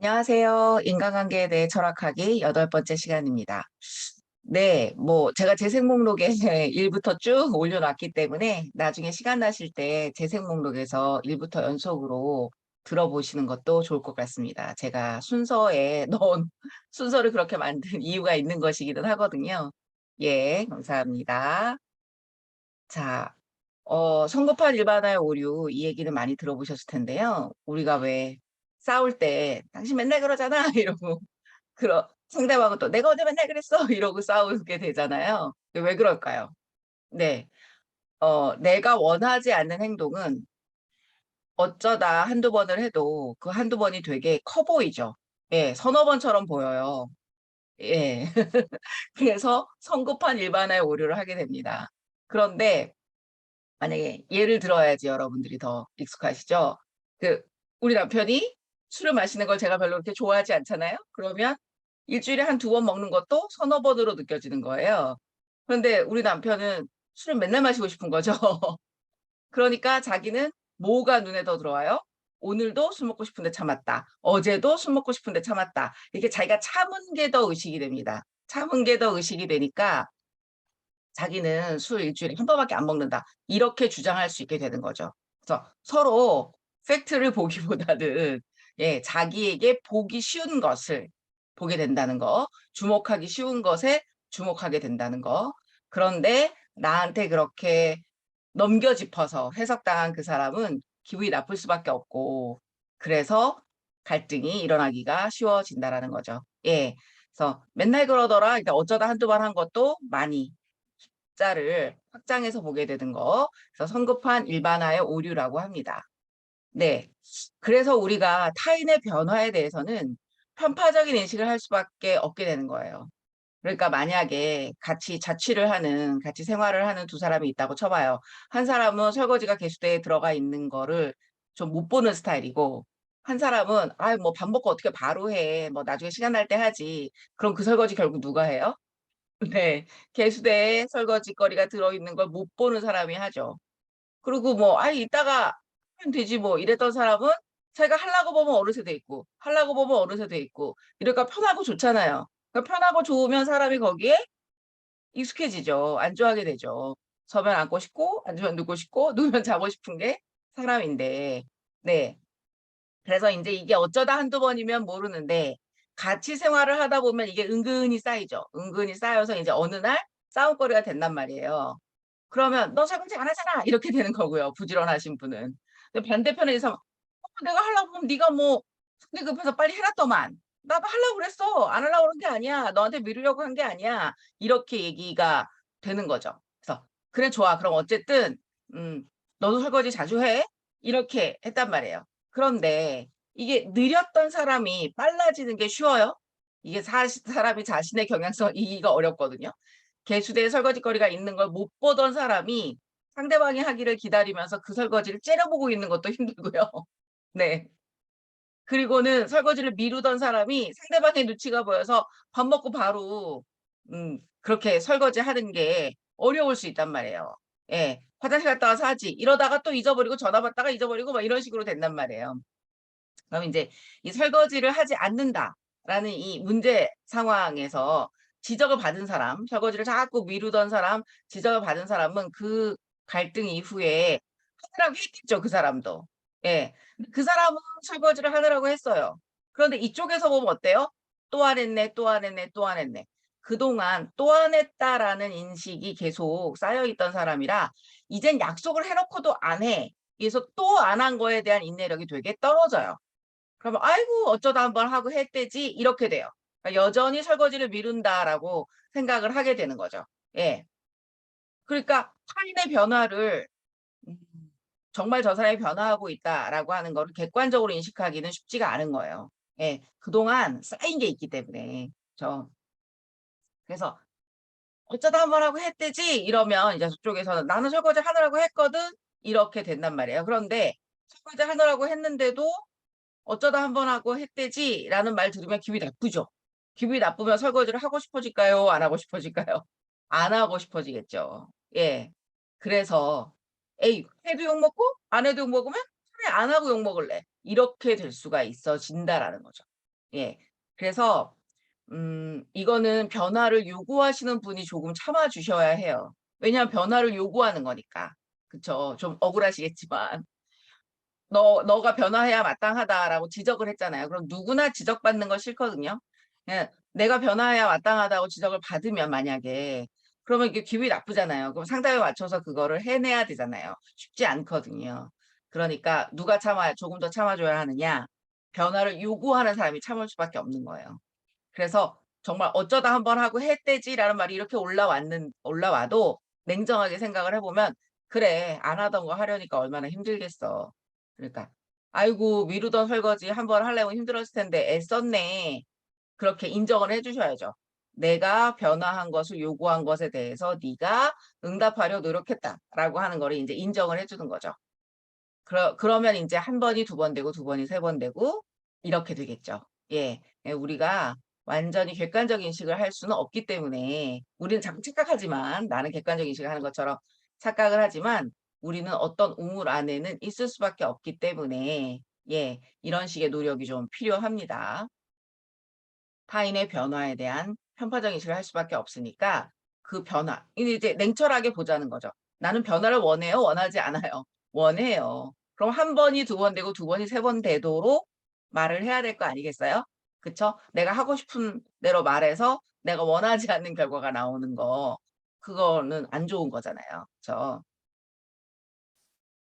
안녕하세요. 인간관계에 대해 철학하기 8번째 시간입니다. 네, 뭐, 제가 재생 목록에 1부터 쭉 올려놨기 때문에 나중에 시간 나실 때 재생 목록에서 1부터 연속으로 들어보시는 것도 좋을 것 같습니다. 제가 순서에 넣은, 순서를 그렇게 만든 이유가 있는 것이기는 하거든요. 예, 감사합니다. 자, 성급한 일반화의 오류, 이 얘기는 많이 들어보셨을 텐데요. 우리가 왜 싸울 때, 당신 맨날 그러잖아, 이러고, 상대방은 또 내가 언제 맨날 그랬어, 이러고 싸우게 되잖아요. 왜 그럴까요? 네, 내가 원하지 않는 행동은 어쩌다 한두 번을 해도 그 한두 번이 되게 커 보이죠. 예, 서너 번처럼 보여요. 예. 그래서 성급한 일반화의 오류를 하게 됩니다. 그런데 만약에 예를 들어야지 여러분들이 더 익숙하시죠? 그, 우리 남편이 술을 마시는 걸 제가 별로 그렇게 좋아하지 않잖아요? 그러면 일주일에 한 두 번 먹는 것도 서너 번으로 느껴지는 거예요. 그런데 우리 남편은 술을 맨날 마시고 싶은 거죠. 그러니까 자기는 뭐가 눈에 더 들어와요? 오늘도 술 먹고 싶은데 참았다. 어제도 술 먹고 싶은데 참았다. 이게 자기가 참은 게 더 의식이 됩니다. 참은 게 더 의식이 되니까 자기는 술 일주일에 한 번밖에 안 먹는다. 이렇게 주장할 수 있게 되는 거죠. 그래서 서로 팩트를 보기보다는 예, 자기에게 보기 쉬운 것을 보게 된다는 거, 주목하기 쉬운 것에 주목하게 된다는 거. 그런데 나한테 그렇게 넘겨짚어서 해석당한 그 사람은 기분이 나쁠 수밖에 없고, 그래서 갈등이 일어나기가 쉬워진다라는 거죠. 예. 그래서 맨날 그러더라. 그러니까 어쩌다 한두 번 한 것도 많이 숫자를 확장해서 보게 되는 거. 그래서 성급한 일반화의 오류라고 합니다. 네. 그래서 우리가 타인의 변화에 대해서는 편파적인 인식을 할 수밖에 없게 되는 거예요. 그러니까 만약에 같이 자취를 하는, 같이 생활을 하는 두 사람이 있다고 쳐봐요. 한 사람은 설거지가 개수대에 들어가 있는 거를 좀 못 보는 스타일이고, 한 사람은, 아, 뭐 밥 먹고 어떻게 바로 해. 뭐 나중에 시간 날 때 하지. 그럼 그 설거지 결국 누가 해요? 네. 개수대에 설거지거리가 들어있는 걸 못 보는 사람이 하죠. 그리고 뭐, 아, 이따가 하면 되지 뭐 이랬던 사람은 자기가 하려고 보면 어느새 돼 있고, 하려고 보면 어느새 돼 있고, 이러니까 편하고 좋잖아요. 그러니까 편하고 좋으면 사람이 거기에 익숙해지죠. 안주하게 되죠. 서면 앉고 싶고, 앉으면 눕고 싶고, 누우면 자고 싶은 게 사람인데, 네. 그래서 이제 이게 어쩌다 한두 번이면 모르는데 같이 생활을 하다 보면 이게 은근히 쌓이죠. 은근히 쌓여서 이제 어느 날 싸움거리가 된단 말이에요. 그러면 너 설거지 안 하잖아 이렇게 되는 거고요. 부지런하신 분은. 근데 반대편에서 내가 하려고 하면 네가 뭐 성질 급해서 빨리 해놨더만. 나도 하려고 그랬어. 안 하려고 그런 게 아니야. 너한테 미루려고 한 게 아니야. 이렇게 얘기가 되는 거죠. 그래서 그래 좋아. 그럼 어쨌든 음, 너도 설거지 자주 해. 이렇게 했단 말이에요. 그런데 이게 느렸던 사람이 빨라지는 게 쉬워요? 이게 사람이 자신의 경향성 이기가 어렵거든요. 개수대에 설거지거리가 있는 걸 못 보던 사람이 상대방이 하기를 기다리면서 그 설거지를 째려보고 있는 것도 힘들고요. 네. 그리고는 설거지를 미루던 사람이 상대방의 눈치가 보여서 밥 먹고 바로 그렇게 설거지하는 게 어려울 수 있단 말이에요. 예. 화장실 갔다 와서 하지. 이러다가 또 잊어버리고 전화 받다가 잊어버리고 막 이런 식으로 된단 말이에요. 그럼 이제 이 설거지를 하지 않는다라는 이 문제 상황에서 지적을 받은 사람, 설거지를 자꾸 미루던 사람, 지적을 받은 사람은 그 갈등 이후에 하느라고 했겠죠, 그 사람도. 예. 그 사람은 설거지를 하느라고 했어요. 그런데 이쪽에서 보면 어때요? 또 안 했네, 또 안 했네, 또 안 했네. 그동안 또 안 했다라는 인식이 계속 쌓여 있던 사람이라 이젠 약속을 해놓고도 안 해. 그래서 또 안 한 거에 대한 인내력이 되게 떨어져요. 그러면 아이고 어쩌다 한번 하고 했대지 이렇게 돼요. 그러니까 여전히 설거지를 미룬다라고 생각을 하게 되는 거죠. 예. 그러니까 타인의 변화를 음, 정말 저 사람이 변화하고 있다라고 하는 거를 객관적으로 인식하기는 쉽지가 않은 거예요. 예. 그동안 쌓인 게 있기 때문에. 그래서 어쩌다 한번 하고 했대지 이러면 이제 저쪽에서는 나는 설거지 하느라고 했거든 이렇게 된단 말이에요. 그런데 설거지 하느라고 했는데도 어쩌다 한번 하고 했대지라는 말 들으면 기분이 나쁘죠. 기분이 나쁘면 설거지를 하고 싶어질까요? 안 하고 싶어질까요? 안 하고 싶어지겠죠. 예. 그래서 에이 해도 욕 먹고 안 해도 욕 먹으면 차라리 안 하고 욕 먹을래. 이렇게 될 수가 있어진다라는 거죠. 예. 그래서 이거는 변화를 요구하시는 분이 조금 참아 주셔야 해요. 왜냐하면 변화를 요구하는 거니까. 그쵸. 좀 억울하시겠지만. 너가 변화해야 마땅하다라고 지적을 했잖아요. 그럼 누구나 지적받는 거 싫거든요. 예, 내가 변화해야 마땅하다고 지적을 받으면 만약에 그러면 이게 기분이 나쁘잖아요. 그럼 상담에 맞춰서 그거를 해내야 되잖아요. 쉽지 않거든요. 그러니까 누가 조금 더 참아줘야 하느냐? 변화를 요구하는 사람이 참을 수밖에 없는 거예요. 그래서 정말 어쩌다 한번 하고 했대지라는 말이 이렇게 올라와도 냉정하게 생각을 해보면 그래 안 하던 거 하려니까 얼마나 힘들겠어. 그러니까 아이고 미루던 설거지 한번 하려면 힘들었을 텐데 애썼네. 그렇게 인정을 해주셔야죠. 내가 변화한 것을 요구한 것에 대해서 네가 응답하려 노력했다라고 하는 거를 이제 인정을 해주는 거죠. 그러면 이제 한 번이 두 번 되고 두 번이 세 번 되고 이렇게 되겠죠. 예. 예, 우리가 완전히 객관적 인식을 할 수는 없기 때문에 우리는 자꾸 착각하지만 나는 객관적 인식을 하는 것처럼 착각을 하지만 우리는 어떤 우물 안에는 있을 수밖에 없기 때문에 예, 이런 식의 노력이 좀 필요합니다. 타인의 변화에 대한 편파적 인식을 할 수밖에 없으니까 그 변화, 이제 냉철하게 보자는 거죠. 나는 변화를 원해요? 원하지 않아요? 원해요. 그럼 한 번이 두 번 되고 두 번이 세 번 되도록 말을 해야 될 거 아니겠어요? 그쵸? 내가 하고 싶은 대로 말해서 내가 원하지 않는 결과가 나오는 거, 그거는 안 좋은 거잖아요. 그쵸?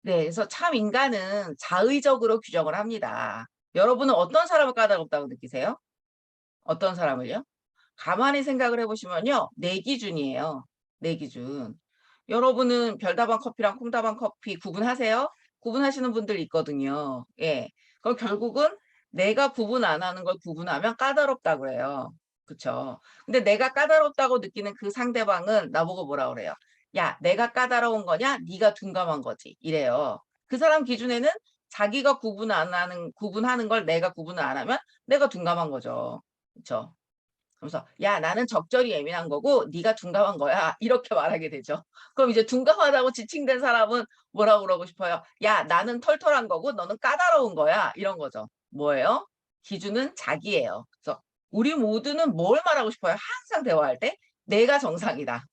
네, 그래서 참 인간은 자의적으로 규정을 합니다. 여러분은 어떤 사람을 까다롭다고 느끼세요? 어떤 사람을요? 가만히 생각을 해보시면요. 내 기준이에요. 내 기준. 여러분은 별다방 커피랑 콩다방 커피 구분하세요? 구분하시는 분들 있거든요. 예. 그럼 결국은 내가 구분 안 하는 걸 구분하면 까다롭다고 그래요. 그쵸? 근데 내가 까다롭다고 느끼는 그 상대방은 나보고 뭐라 그래요? 야, 내가 까다로운 거냐? 네가 둔감한 거지. 이래요. 그 사람 기준에는 자기가 구분하는 걸 내가 구분을 안 하면 내가 둔감한 거죠. 그쵸? 그래서 야 나는 적절히 예민한 거고 네가 둔감한 거야 이렇게 말하게 되죠. 그럼 이제 둔감하다고 지칭된 사람은 뭐라고 그러고 싶어요? 야 나는 털털한 거고 너는 까다로운 거야 이런 거죠. 뭐예요? 기준은 자기예요. 그래서 우리 모두는 뭘 말하고 싶어요? 항상 대화할 때 내가 정상이다.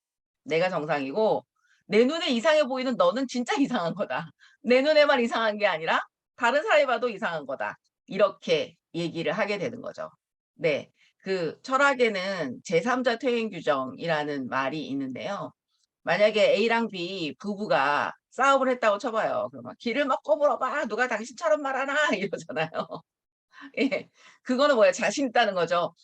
내가 정상이고 내 눈에 이상해 보이는 너는 진짜 이상한 거다. 내 눈에만 이상한 게 아니라 다른 사람이 봐도 이상한 거다. 이렇게 얘기를 하게 되는 거죠. 네. 그 철학에는 제3자 퇴행 규정이라는 말이 있는데요. 만약에 A랑 B 부부가 싸움을 했다고 쳐봐요. 그러면 길을 막고 물어봐. 누가 당신처럼 말하나? 이러잖아요. 예. 그거는 뭐예요? 자신 있다는 거죠.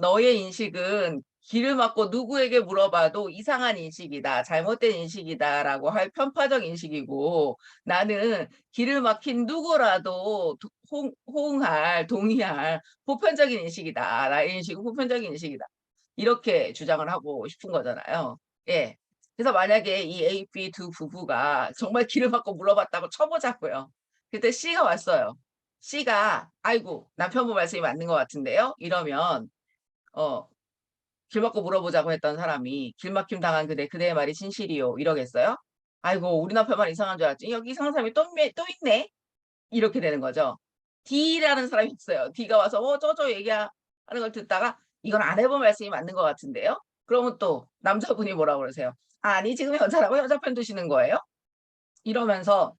너의 인식은 길을 막고 누구에게 물어봐도 이상한 인식이다. 잘못된 인식이다라고 할 편파적 인식이고 나는 길을 막힌 누구라도 호응할, 동의할 보편적인 인식이다. 나의 인식은 보편적인 인식이다. 이렇게 주장을 하고 싶은 거잖아요. 예. 그래서 만약에 이 A, B 두 부부가 정말 길을 막고 물어봤다고 쳐보자고요. 그때 C가 왔어요. C가 아이고 남편분 말씀이 맞는 것 같은데요. 이러면 어, 길 막고 물어보자고 했던 사람이 길 막힘 당한 그대의 말이 진실이요. 이러겠어요? 아이고 우리 남편만 이상한 줄 알았지. 여기 이상한 사람이 또 있네. 이렇게 되는 거죠. D라는 사람이 있어요. D가 와서 저저 얘기하는 걸 듣다가 이건 안 해본 말씀이 맞는 것 같은데요. 그러면 또 남자분이 뭐라고 그러세요? 아니 지금 여자라고 여자 편 드시는 거예요? 이러면서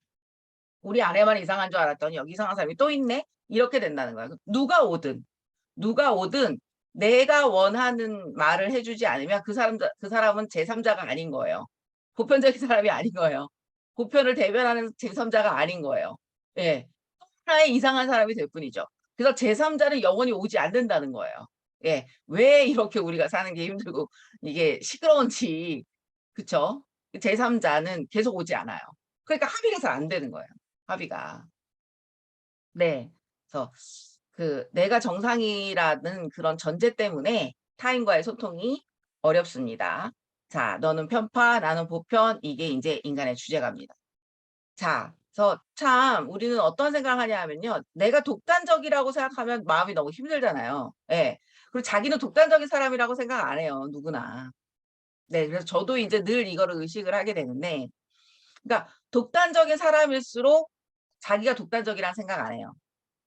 우리 아내만 이상한 줄 알았더니 여기 이상한 사람이 또 있네? 이렇게 된다는 거예요. 누가 오든 내가 원하는 말을 해주지 않으면 그 사람은 제3자가 아닌 거예요. 보편적인 사람이 아닌 거예요. 보편을 대변하는 제3자가 아닌 거예요. 예. 하나의 이상한 사람이 될 뿐이죠. 그래서 제3자는 영원히 오지 않는다는 거예요. 예. 왜 이렇게 우리가 사는 게 힘들고 이게 시끄러운지, 그쵸? 제3자는 계속 오지 않아요. 그러니까 합의가 잘 안 되는 거예요. 합의가. 네. 그래서 내가 정상이라는 그런 전제 때문에 타인과의 소통이 어렵습니다. 자, 너는 편파, 나는 보편, 이게 이제 인간의 주제가입니다. 자, 그래서 참 우리는 어떤 생각을 하냐 하면요. 내가 독단적이라고 생각하면 마음이 너무 힘들잖아요. 예. 그리고 자기는 독단적인 사람이라고 생각 안 해요. 누구나. 네. 그래서 저도 이제 늘 이거를 의식을 하게 되는데, 그러니까 독단적인 사람일수록 자기가 독단적이라는 생각 안 해요.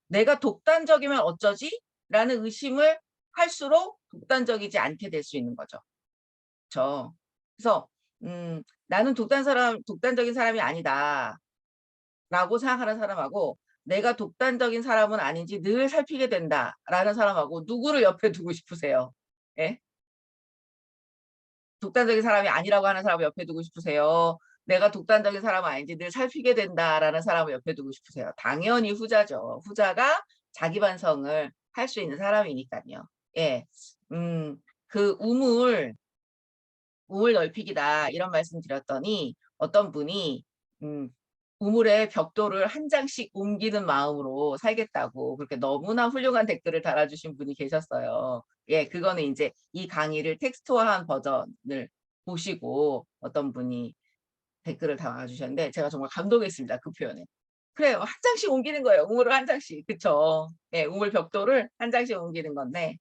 내가 독단적이면 어쩌지? 라는 의심을 할수록 독단적이지 않게 될 수 있는 거죠. 그쵸? 그래서 나는 독단적인 사람이 아니다 라고 생각하는 사람하고 내가 독단적인 사람은 아닌지 늘 살피게 된다라는 사람하고 누구를 옆에 두고 싶으세요? 예? 독단적인 사람이 아니라고 하는 사람을 옆에 두고 싶으세요? 내가 독단적인 사람은 아닌지 늘 살피게 된다라는 사람을 옆에 두고 싶으세요? 당연히 후자죠. 후자가 자기 반성을 할 수 있는 사람이니까요. 예. 그 우물 넓히기다 이런 말씀 드렸더니 어떤 분이 음 우물의 벽돌을 한 장씩 옮기는 마음으로 살겠다고 그렇게 너무나 훌륭한 댓글을 달아주신 분이 계셨어요. 예, 그거는 이제 이 강의를 텍스트화한 버전을 보시고 어떤 분이 댓글을 달아주셨는데 제가 정말 감동했습니다. 그 표현에. 그래요. 한 장씩 옮기는 거예요. 우물을 한 장씩. 그쵸. 예, 우물 벽돌을 한 장씩 옮기는 건데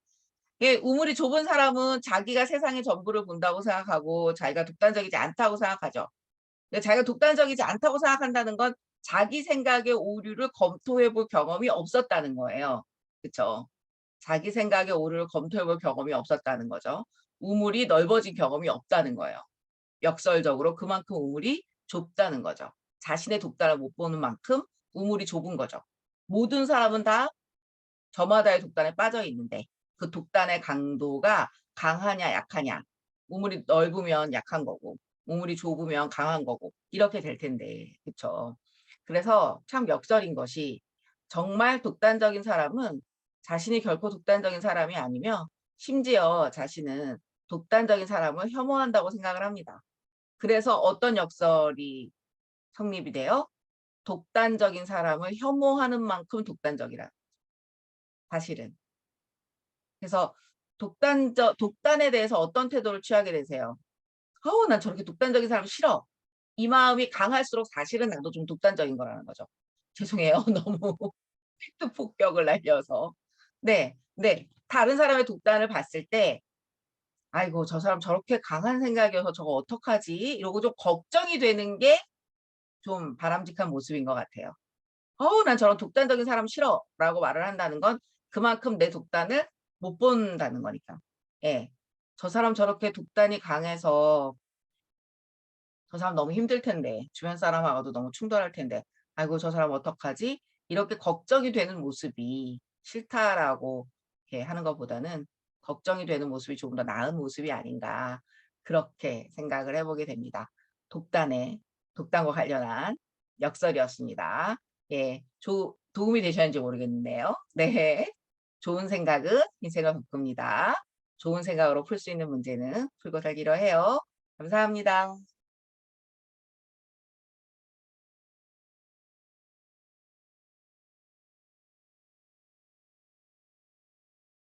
예, 우물이 좁은 사람은 자기가 세상의 전부를 본다고 생각하고 자기가 독단적이지 않다고 생각하죠. 근데 자기가 독단적이지 않다고 생각한다는 건 자기 생각의 오류를 검토해 볼 경험이 없었다는 거예요. 그쵸? 자기 생각의 오류를 검토해 볼 경험이 없었다는 거죠. 우물이 넓어진 경험이 없다는 거예요. 역설적으로 그만큼 우물이 좁다는 거죠. 자신의 독단을 못 보는 만큼 우물이 좁은 거죠. 모든 사람은 다 저마다의 독단에 빠져 있는데 그 독단의 강도가 강하냐 약하냐. 우물이 넓으면 약한 거고 우물이 좁으면 강한 거고 이렇게 될 텐데. 그쵸? 그래서 참 역설인 것이 정말 독단적인 사람은 자신이 결코 독단적인 사람이 아니며 심지어 자신은 독단적인 사람을 혐오한다고 생각을 합니다. 그래서 어떤 역설이 성립이 돼요? 독단적인 사람을 혐오하는 만큼 독단적이라. 사실은. 그래서 독단에 대해서 어떤 태도를 취하게 되세요? "어우 난 저렇게 독단적인 사람 싫어." 이 마음이 강할수록 사실은 나도 좀 독단적인 거라는 거죠. 죄송해요. 너무 팩트 폭격을 날려서. 네. 네. 다른 사람의 독단을 봤을 때 '아이고 저 사람 저렇게 강한 생각이어서 저거 어떡하지?' 이러고 좀 걱정이 되는 게 좀 바람직한 모습인 것 같아요. "어우 난 저런 독단적인 사람 싫어."라고 말을 한다는 건 그만큼 내 독단을 못 본다는 거니까. 예. '저 사람 저렇게 독단이 강해서 저 사람 너무 힘들 텐데. 주변 사람하고도 너무 충돌할 텐데. 아이고 저 사람 어떡하지?' 이렇게 걱정이 되는 모습이 싫다라고 이렇게 하는 것보다는 걱정이 되는 모습이 조금 더 나은 모습이 아닌가 그렇게 생각을 해 보게 됩니다. 독단과 관련한 역설이었습니다. 예. 도움이 되셨는지 모르겠네요. 네. 좋은 생각은 인생을 바꿉니다. 좋은 생각으로 풀 수 있는 문제는 풀고 살기로 해요. 감사합니다.